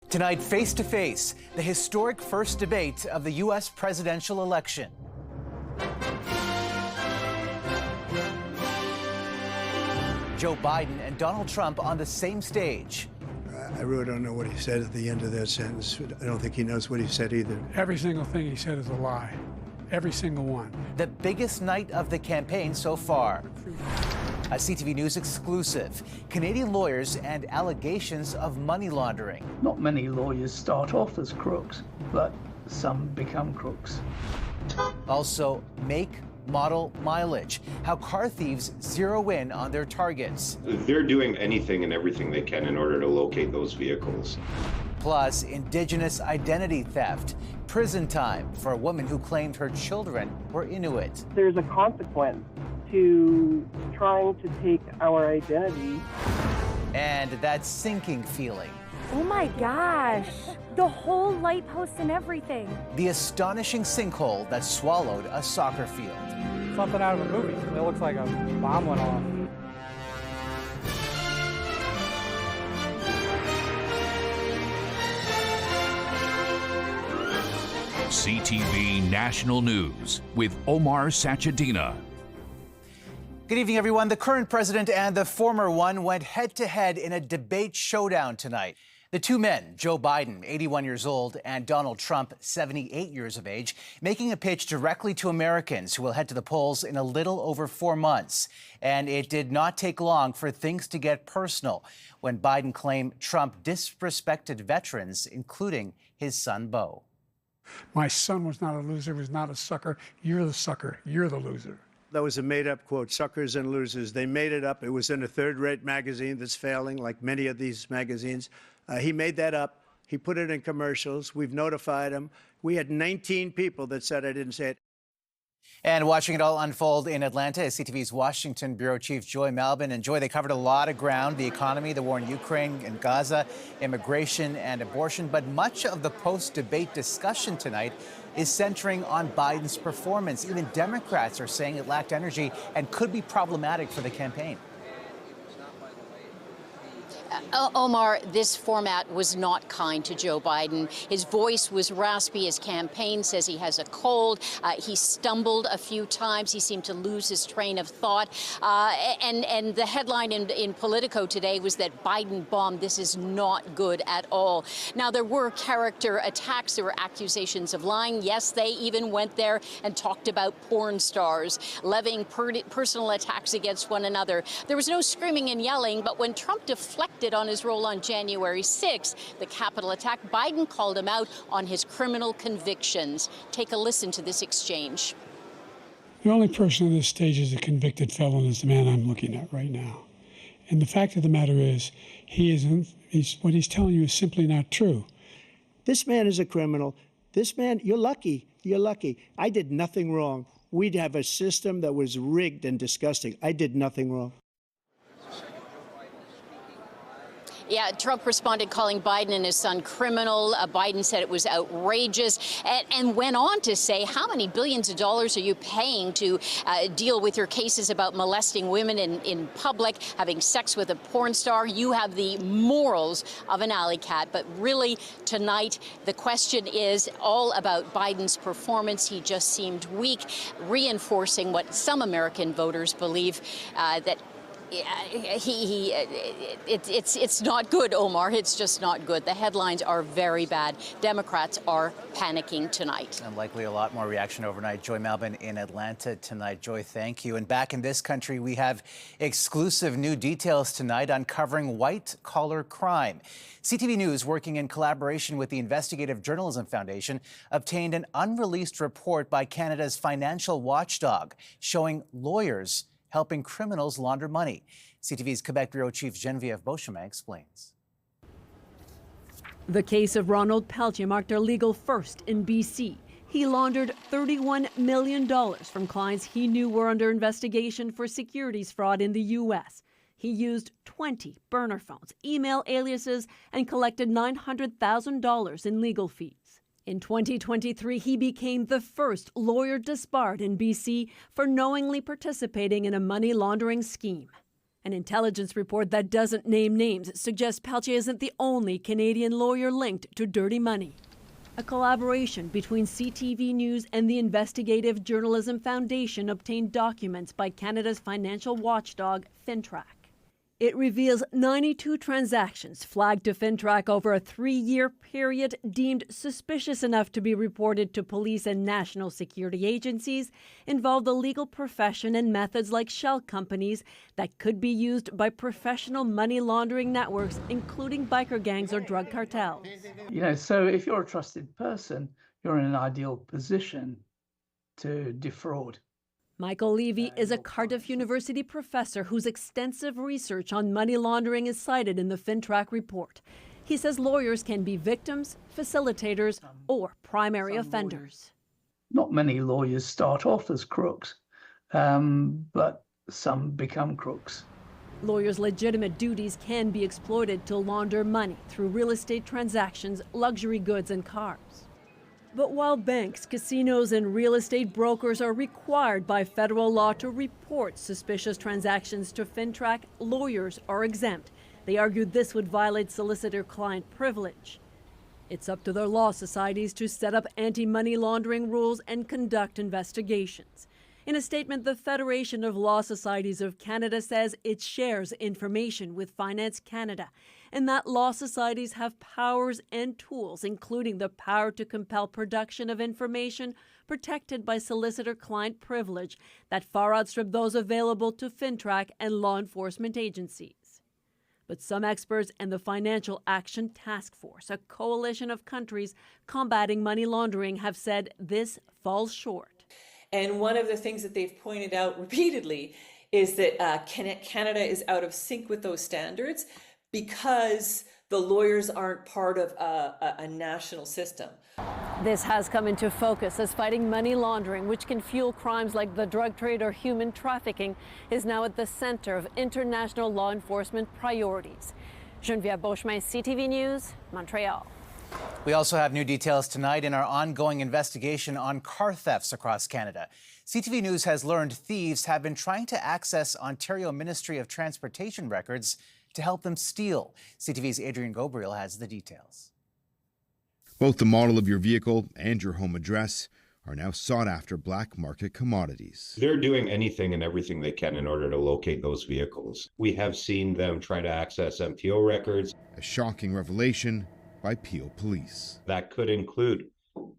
Tonight, face to face, the historic first debate of the U.S. presidential election. Joe Biden and Donald Trump on the same stage. I really don't know what he said at the end of that sentence. I don't think he knows what he said either. Every single thing he said is a lie. Every single one. The biggest night of the campaign so far. A CTV News exclusive. Canadian lawyers and allegations of money laundering. Not many lawyers start off as crooks, but some become crooks. Also, make, model, mileage. How car thieves zero in on their targets. They're doing anything and everything they can in order to locate those vehicles. Plus, Indigenous identity theft. Prison time for a woman who claimed her children were Inuit. There's a consequence to trying to take our identity. And that sinking feeling. Oh my gosh, the whole light post and everything. The astonishing sinkhole that swallowed a soccer field. Something out of a movie. It looks like a bomb went off. CTV National News with Omar Sachedina. Good evening, everyone. The current president and the former one went head-to-head in a debate showdown tonight. The two men, Joe Biden, 81 years old, and Donald Trump, 78 years of age, making a pitch directly to Americans who will head to the polls in a little over 4 months. And it did not take long for things to get personal when Biden claimed Trump disrespected veterans, including his son, Beau. My son was not a loser, was not a sucker. You're the sucker. You're the loser. That was a made-up quote, suckers and losers. They made it up. It was in a third-rate magazine that's failing, like many of these magazines. He made that up. He put it in commercials. We've notified him. We had 19 people that said I didn't say it. And watching it all unfold in Atlanta is CTV's Washington Bureau Chief Joy Malbon. And Joy, they covered a lot of ground: the economy, the war in Ukraine and Gaza, immigration and abortion. But much of the post-debate discussion tonight is centering on Biden's performance. Even Democrats are saying it lacked energy and could be problematic for the campaign. Omar, this format was not kind to Joe Biden. His voice was raspy. His campaign says he has a cold. He stumbled a few times. He seemed to lose his train of thought. And the headline in Politico today was that Biden bombed. This is not good at all. Now, there were character attacks. There were accusations of lying. Yes, they even went there and talked about porn stars, levying personal attacks against one another. There was no screaming and yelling, but when Trump deflected on his role on January 6th, the Capitol attack, Biden called him out on his criminal convictions. Take a listen to this exchange. The only person on this stage is a convicted felon is the man I'm looking at right now. And the fact of the matter is, what he's telling you is simply not true. This man is a criminal. This man, you're lucky. You're lucky. I did nothing wrong. We'd have a system that was rigged and disgusting. I did nothing wrong. Yeah, Trump responded calling Biden and his son criminal. Biden said it was outrageous and went on to say, how many billions of dollars are you paying to deal with your cases about molesting women in public, having sex with a porn star? You have the morals of an alley cat. But really, tonight, the question is all about Biden's performance. He just seemed weak, reinforcing what some American voters believe, that it's not good, Omar. It's just not good. The headlines are very bad. Democrats are panicking tonight. And likely a lot more reaction overnight. Joy Malbon in Atlanta tonight. Joy, thank you. And back in this country, we have exclusive new details tonight uncovering white-collar crime. CTV News, working in collaboration with the Investigative Journalism Foundation, obtained an unreleased report by Canada's financial watchdog showing lawyers helping criminals launder money. CTV's Quebec Bureau Chief Geneviève Beauchemin explains. The case of Ronald Peltier marked a legal first in BC. He laundered $31 million from clients he knew were under investigation for securities fraud in the U.S. He used 20 burner phones, email aliases, and collected $900,000 in legal fees. In 2023, he became the first lawyer disbarred in BC for knowingly participating in a money laundering scheme. An intelligence report that doesn't name names suggests Pelletier isn't the only Canadian lawyer linked to dirty money. A collaboration between CTV News and the Investigative Journalism Foundation obtained documents by Canada's financial watchdog, FINTRAC. It reveals 92 transactions flagged to FINTRAC over a 3-year period deemed suspicious enough to be reported to police and national security agencies involve the legal profession and methods like shell companies that could be used by professional money laundering networks, including biker gangs or drug cartels. So if you're a trusted person, you're in an ideal position to defraud. Michael Levy is a Cardiff University professor whose extensive research on money laundering is cited in the FINTRAC report. He says lawyers can be victims, facilitators, or primary offenders. Not many lawyers start off as crooks, but some become crooks. Lawyers' legitimate duties can be exploited to launder money through real estate transactions, luxury goods, and cars. But while banks, casinos, and real estate brokers are required by federal law to report suspicious transactions to FINTRAC, lawyers are exempt. They argued this would violate solicitor-client privilege. It's up to their law societies to set up anti-money laundering rules and conduct investigations. In a statement, the Federation of Law Societies of Canada says it shares information with Finance Canada and that law societies have powers and tools, including the power to compel production of information protected by solicitor-client privilege that far outstrip those available to FINTRAC and law enforcement agencies. But some experts and the Financial Action Task Force, a coalition of countries combating money laundering, have said this falls short. And one of the things that they've pointed out repeatedly is that Canada is out of sync with those standards because the lawyers aren't part of a national system. This has come into focus as fighting money laundering, which can fuel crimes like the drug trade or human trafficking, is now at the center of international law enforcement priorities. Geneviève Beauchemin, CTV News, Montreal. We also have new details tonight in our ongoing investigation on car thefts across Canada. CTV News has learned thieves have been trying to access Ontario Ministry of Transportation records to help them steal. CTV's Adrian Gobriel has the details. Both the model of your vehicle and your home address are now sought-after black market commodities. They're doing anything and everything they can in order to locate those vehicles. We have seen them try to access MTO records. A shocking revelation by Peel Police. That could include,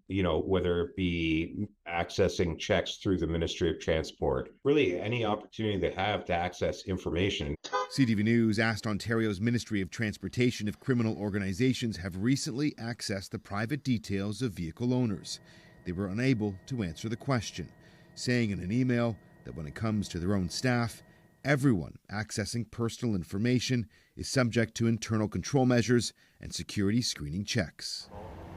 whether it be accessing checks through the Ministry of Transport, really any opportunity they have to access information. CTV News asked Ontario's Ministry of Transportation if criminal organizations have recently accessed the private details of vehicle owners. They were unable to answer the question, saying in an email that when it comes to their own staff, everyone accessing personal information is subject to internal control measures and security screening checks.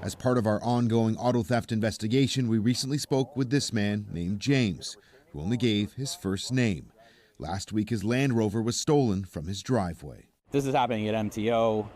As part of our ongoing auto theft investigation, we recently spoke with this man named James, who only gave his first name. Last week, his Land Rover was stolen from his driveway. This is happening at MTO.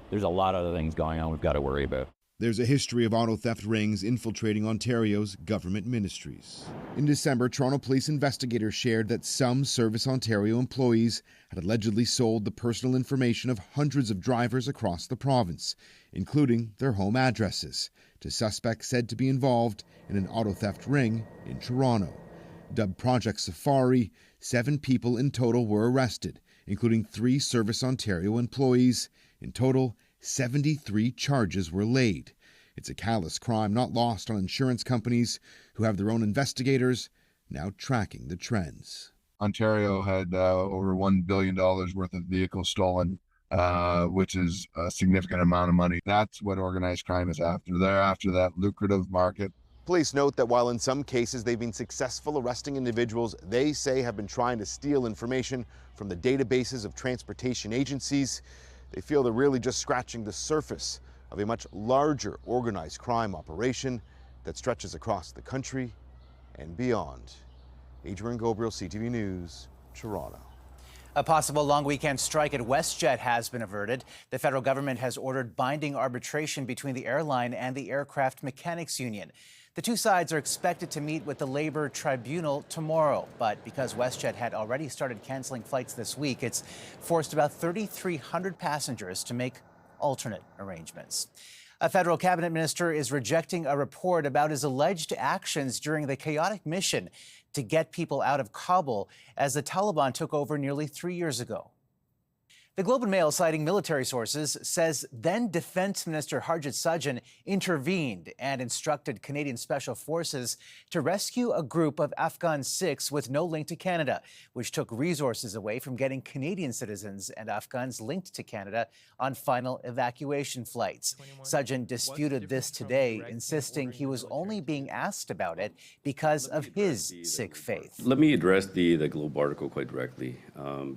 There's a lot of other things going on we've got to worry about. There's a history of auto theft rings infiltrating Ontario's government ministries. In December, Toronto police investigators shared that some Service Ontario employees had allegedly sold the personal information of hundreds of drivers across the province, including their home addresses, to suspects said to be involved in an auto theft ring in Toronto. Dubbed Project Safari, 7 people in total were arrested, including 3 Service Ontario employees. In total, 73 charges were laid. It's a callous crime not lost on insurance companies who have their own investigators now tracking the trends. Ontario had over $1 billion worth of vehicles stolen, which is a significant amount of money. That's what organized crime is after. They're after that lucrative market. Police note that while in some cases they've been successful arresting individuals they say have been trying to steal information from the databases of transportation agencies, they feel they're really just scratching the surface of a much larger organized crime operation that stretches across the country and beyond. Adrian Gobriel, CTV News, Toronto. A possible long weekend strike at WestJet has been averted. The federal government has ordered binding arbitration between the airline and the Aircraft Mechanics Union. The two sides are expected to meet with the Labor Tribunal tomorrow, but because WestJet had already started canceling flights this week, it's forced about 3,300 passengers to make alternate arrangements. A federal cabinet minister is rejecting a report about his alleged actions during the chaotic mission to get people out of Kabul as the Taliban took over nearly 3 years ago. The Globe and Mail, citing military sources, says then Defense Minister Harjit Sajjan intervened and instructed Canadian Special Forces to rescue a group of Afghan Sikhs with no link to Canada, which took resources away from getting Canadian citizens and Afghans linked to Canada on final evacuation flights. Sajjan disputed this today, insisting he was only being asked about it because of his Sikh faith. Let me address the Globe article quite directly,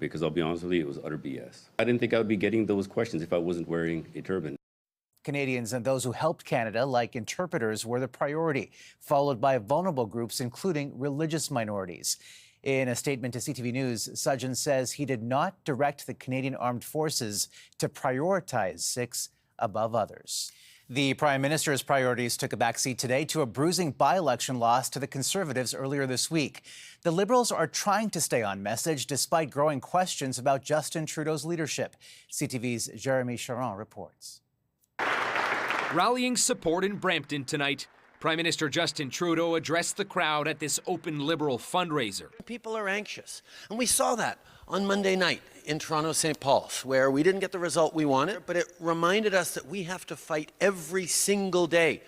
because I'll be honest with you, it was utter BS. I didn't think I would be getting those questions if I wasn't wearing a turban. Canadians and those who helped Canada, like interpreters, were the priority, followed by vulnerable groups, including religious minorities. In a statement to CTV News, Sajjan says he did not direct the Canadian Armed Forces to prioritize Sikhs above others. The Prime Minister's priorities took a backseat today to a bruising by-election loss to the Conservatives earlier this week. The Liberals are trying to stay on message despite growing questions about Justin Trudeau's leadership. CTV's Jeremy Charon reports. Rallying support in Brampton tonight, Prime Minister Justin Trudeau addressed the crowd at this open Liberal fundraiser. People are anxious, and we saw that on Monday night in Toronto, St. Paul's, where we didn't get the result we wanted, but it reminded us that we have to fight every single day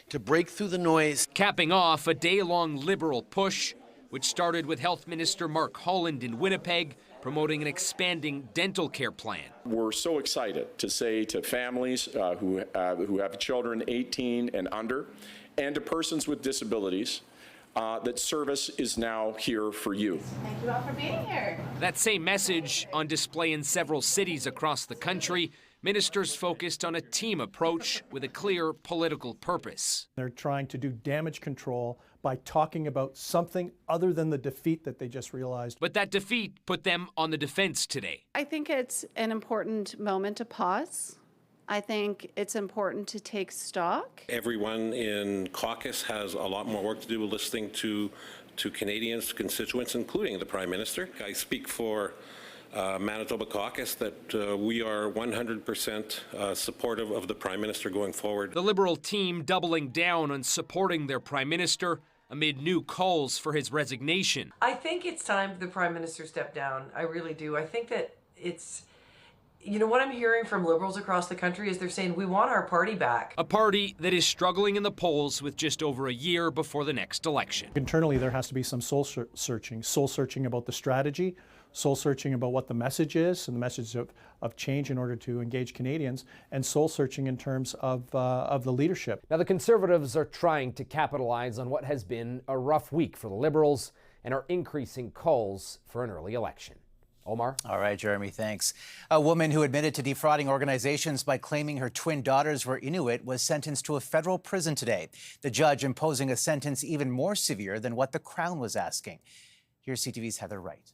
to break through the noise. Capping off a day-long Liberal push, which started with Health Minister Mark Holland in Winnipeg, promoting an expanding dental care plan. We're so excited to say to families who have children 18 and under, and to persons with disabilities, that service is now here for you. Thank you all for being here. That same message on display in several cities across the country. Ministers focused on a team approach with a clear political purpose. They're trying to do damage control by talking about something other than the defeat that they just realized. But that defeat put them on the defense today. I think it's an important moment to pause. I think it's important to take stock. Everyone in caucus has a lot more work to do with listening to Canadians, constituents, including the Prime Minister. I speak for Manitoba caucus that we are 100% supportive of the Prime Minister going forward. The Liberal team doubling down on supporting their Prime Minister amid new calls for his resignation. I think it's time for the Prime Minister to step down. I really do. I think that it's... You know, what I'm hearing from Liberals across the country is they're saying we want our party back. A party that is struggling in the polls with just over a year before the next election. Internally, there has to be some soul searching about the strategy, soul searching about what the message is, and the message of change in order to engage Canadians, and soul searching in terms of the leadership. Now, the Conservatives are trying to capitalize on what has been a rough week for the Liberals and are increasing calls for an early election. Omar? All right, Jeremy, thanks. A woman who admitted to defrauding organizations by claiming her twin daughters were Inuit was sentenced to a federal prison today. The judge imposing a sentence even more severe than what the Crown was asking. Here's CTV's Heather Wright.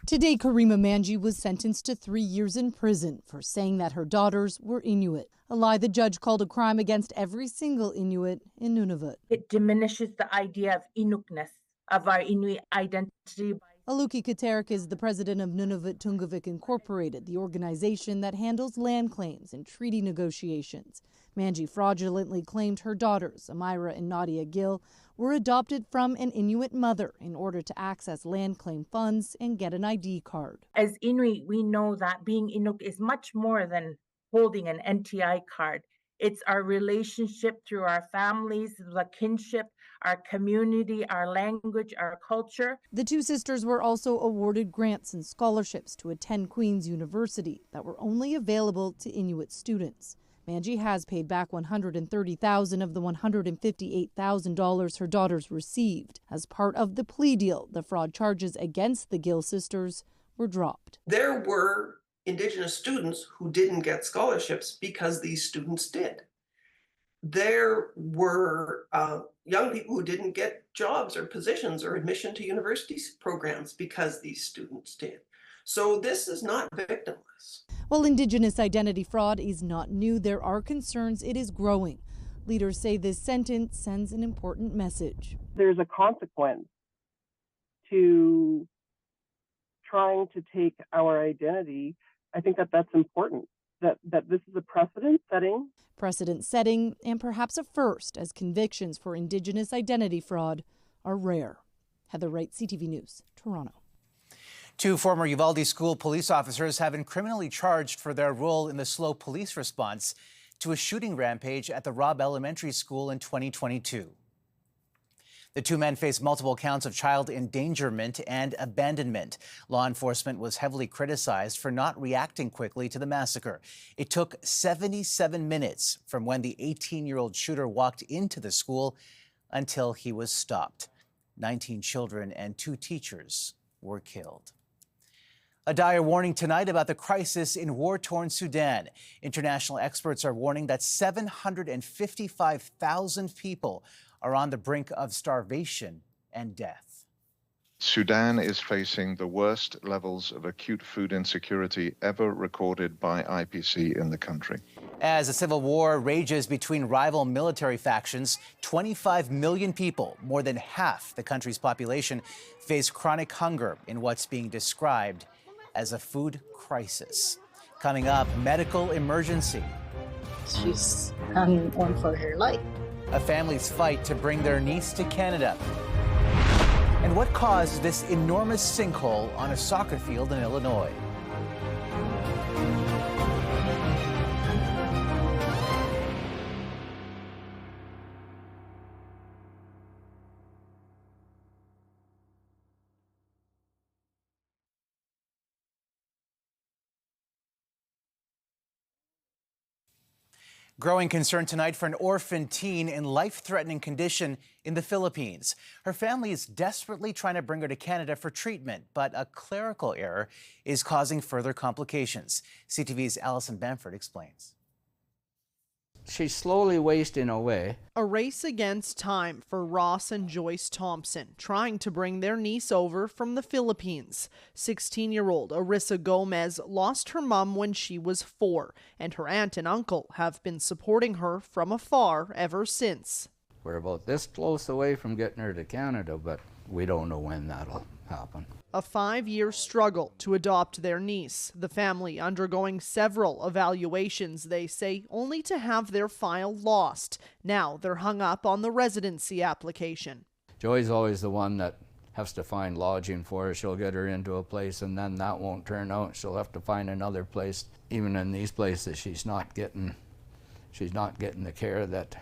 Today, Karima Manji was sentenced to 3 years in prison for saying that her daughters were Inuit, a lie the judge called a crime against every single Inuit in Nunavut. It diminishes the idea of Inukness, of our Inuit identity. Aluki Katerik is the president of Nunavut Tungavik Incorporated, the organization that handles land claims and treaty negotiations. Manji fraudulently claimed her daughters, Amira and Nadia Gill, were adopted from an Inuit mother in order to access land claim funds and get an ID card. As Inuit, we know that being Inuk is much more than holding an NTI card. It's our relationship through our families, the kinship, our community, our language, our culture. The two sisters were also awarded grants and scholarships to attend Queen's University that were only available to Inuit students. Manji has paid back $130,000 of the $158,000 her daughters received. As part of the plea deal, the fraud charges against the Gill sisters were dropped. There were Indigenous students who didn't get scholarships because these students did. There were young people who didn't get jobs or positions or admission to university programs because these students did. So this is not victimless. While Indigenous identity fraud is not new, there are concerns it is growing. Leaders say this sentence sends an important message. There's a consequence to trying to take our identity. I think that that's important, that this is a precedent setting. Precedent setting and perhaps a first, as convictions for Indigenous identity fraud are rare. Heather Wright, CTV News, Toronto. 2 former Uvalde school police officers have been criminally charged for their role in the slow police response to a shooting rampage at the Robb Elementary School in 2022. The 2 men face multiple counts of child endangerment and abandonment. Law enforcement was heavily criticized for not reacting quickly to the massacre. It took 77 minutes from when the 18-year-old shooter walked into the school until he was stopped. 19 children and 2 teachers were killed. A dire warning tonight about the crisis in war-torn Sudan. International experts are warning that 755,000 people are on the brink of starvation and death. Sudan is facing the worst levels of acute food insecurity ever recorded by IPC in the country. As a civil war rages between rival military factions, 25 million people, more than half the country's population, face chronic hunger in what's being described as a food crisis. Coming up, medical emergency. She's hanging on for her life. A family's fight to bring their niece to Canada. And what caused this enormous sinkhole on a soccer field in Illinois? Growing concern tonight for an orphan teen in life-threatening condition in the Philippines. Her family is desperately trying to bring her to Canada for treatment, but a clerical error is causing further complications. CTV's Allison Bamford explains. She's slowly wasting away. A race against time for Ross and Joyce Thompson, trying to bring their niece over from the Philippines. 16-year-old Arissa Gomez lost her mom when she was 4, and her aunt and uncle have been supporting her from afar ever since. We're about this close away from getting her to Canada, but we don't know when that'll happen. A 5-year struggle to adopt their niece, the family undergoing several evaluations, they say, only to have their file lost. Now they're hung up on the residency application. Joy's always the one that has to find lodging for her. She'll get her into a place and then that won't turn out. She'll have to find another place. Even in these places, she's not getting the care that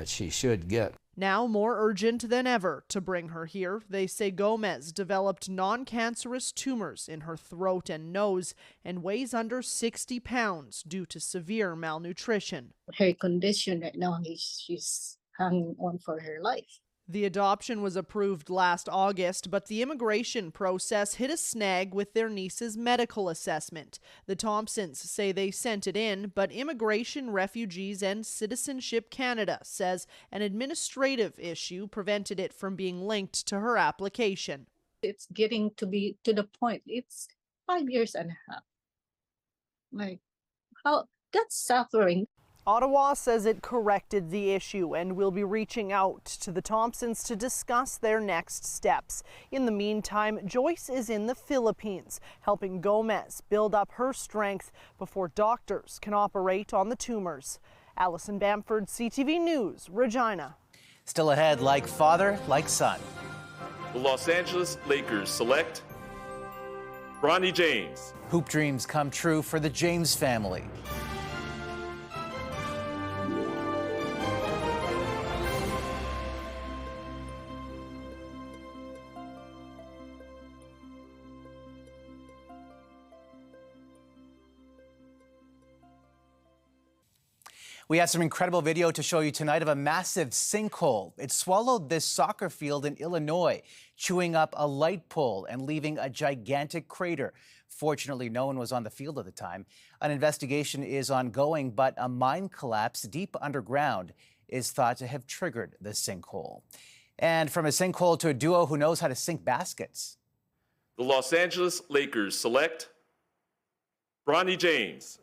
she should get. Now more urgent than ever to bring her here. They say Gomez developed non-cancerous tumors in her throat and nose and weighs under 60 pounds due to severe malnutrition. Her condition right now is she's hanging on for her life. The adoption was approved last August, but the immigration process hit a snag with their niece's medical assessment. The Thompsons say they sent it in, but Immigration, Refugees and Citizenship Canada says an administrative issue prevented it from being linked to her application. It's getting to be to the point. It's 5 years and a half. Like, how that's suffering. Ottawa says it corrected the issue and will be reaching out to the Thompsons to discuss their next steps. In the meantime, Joyce is in the Philippines, helping Gomez build up her strength before doctors can operate on the tumors. Allison Bamford, CTV News, Regina. Still ahead, like father, like son. The Los Angeles Lakers select Bronny James. Hoop dreams come true for the James family. We have some incredible video to show you tonight of a massive sinkhole. It swallowed this soccer field in Illinois, chewing up a light pole and leaving a gigantic crater. Fortunately, no one was on the field at the time. An investigation is ongoing, but a mine collapse deep underground is thought to have triggered the sinkhole. And from a sinkhole to a duo who knows how to sink baskets. The Los Angeles Lakers select Bronny James.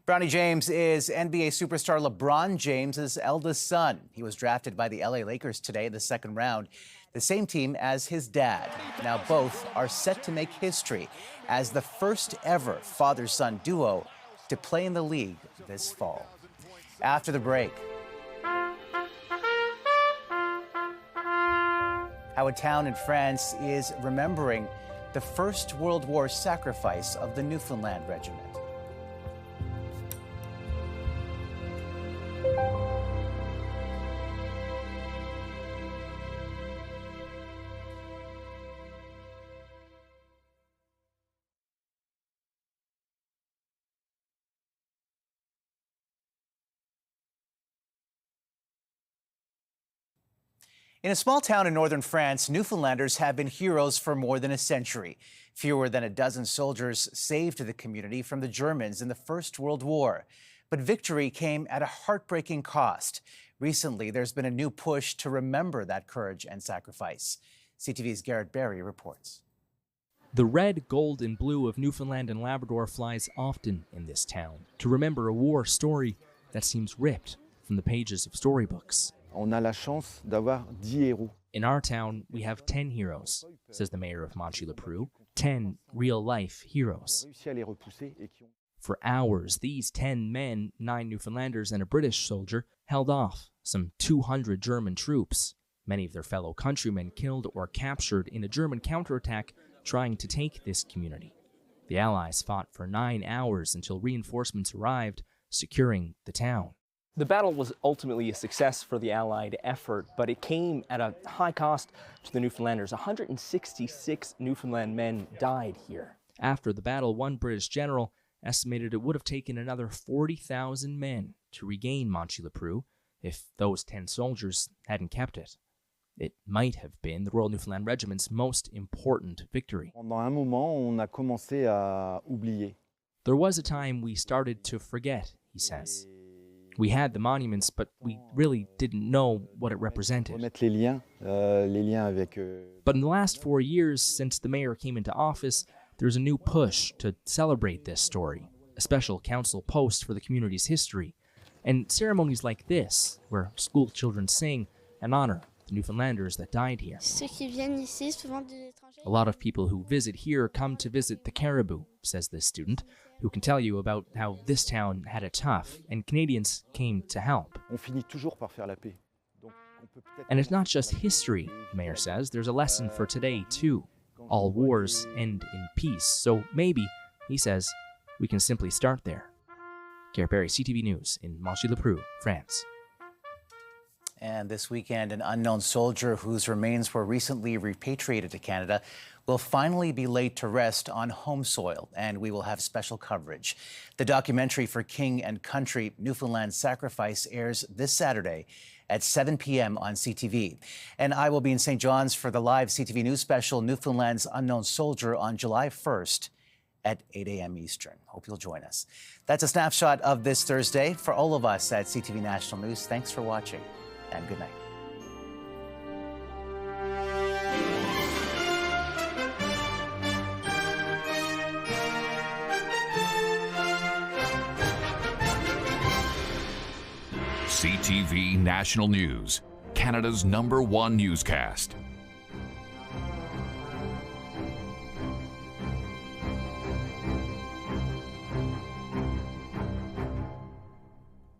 Bronny James is NBA superstar LeBron James's eldest son. He was drafted by the LA Lakers today in the second round, the same team as his dad. Now both are set to make history as the first ever father-son duo to play in the league this fall. After the break, how a town in France is remembering the First World War sacrifice of the Newfoundland regiment. In a small town in northern France, Newfoundlanders have been heroes for more than a century. Fewer than a dozen soldiers saved the community from the Germans in the First World War. But victory came at a heartbreaking cost. Recently, there's been a new push to remember that courage and sacrifice. CTV's Garrett Berry reports. The red, gold, and blue of Newfoundland and Labrador flies often in this town to remember a war story that seems ripped from the pages of storybooks. On a la chance d'avoir 10 héros. In our town, we have 10 heroes, says the mayor of Manie-le-Preux. 10 real-life heroes. For hours, these 10 men, 9 Newfoundlanders and a British soldier, held off some 200 German troops. Many of their fellow countrymen killed or captured in a German counterattack trying to take this community. The Allies fought for 9 hours until reinforcements arrived, securing the town. The battle was ultimately a success for the Allied effort, but it came at a high cost to the Newfoundlanders. 166 Newfoundland men died here. After the battle, one British general estimated it would have taken another 40,000 men to regain Manie-le-Preux if those 10 soldiers hadn't kept it. It might have been the Royal Newfoundland Regiment's most important victory. Pendant un moment, on a commencé à oublier. There was a time we started to forget, he says. We had the monuments, but we really didn't know what it represented. But in the last 4 years, since the mayor came into office, there's a new push to celebrate this story, a special council post for the community's history, and ceremonies like this, where school children sing and honor the Newfoundlanders that died here. A lot of people who visit here come to visit the Caribou, says this student, who can tell you about how this town had it tough and Canadians came to help. And it's not just history, the mayor says. There's a lesson for today, too. All wars end in peace, so maybe, he says, we can simply start there. Garrett Berry, CTV News in Manie-le-Preux, France. And this weekend, an unknown soldier whose remains were recently repatriated to Canada will finally be laid to rest on home soil, and we will have special coverage. The documentary for King and Country, Newfoundland's Sacrifice, airs this Saturday at 7 p.m. on CTV. And I will be in St. John's for the live CTV News special, Newfoundland's Unknown Soldier, on July 1st at 8 a.m. Eastern. Hope you'll join us. That's a snapshot of this Thursday. For all of us at CTV National News, thanks for watching, and good night. CTV National News, Canada's #1 newscast.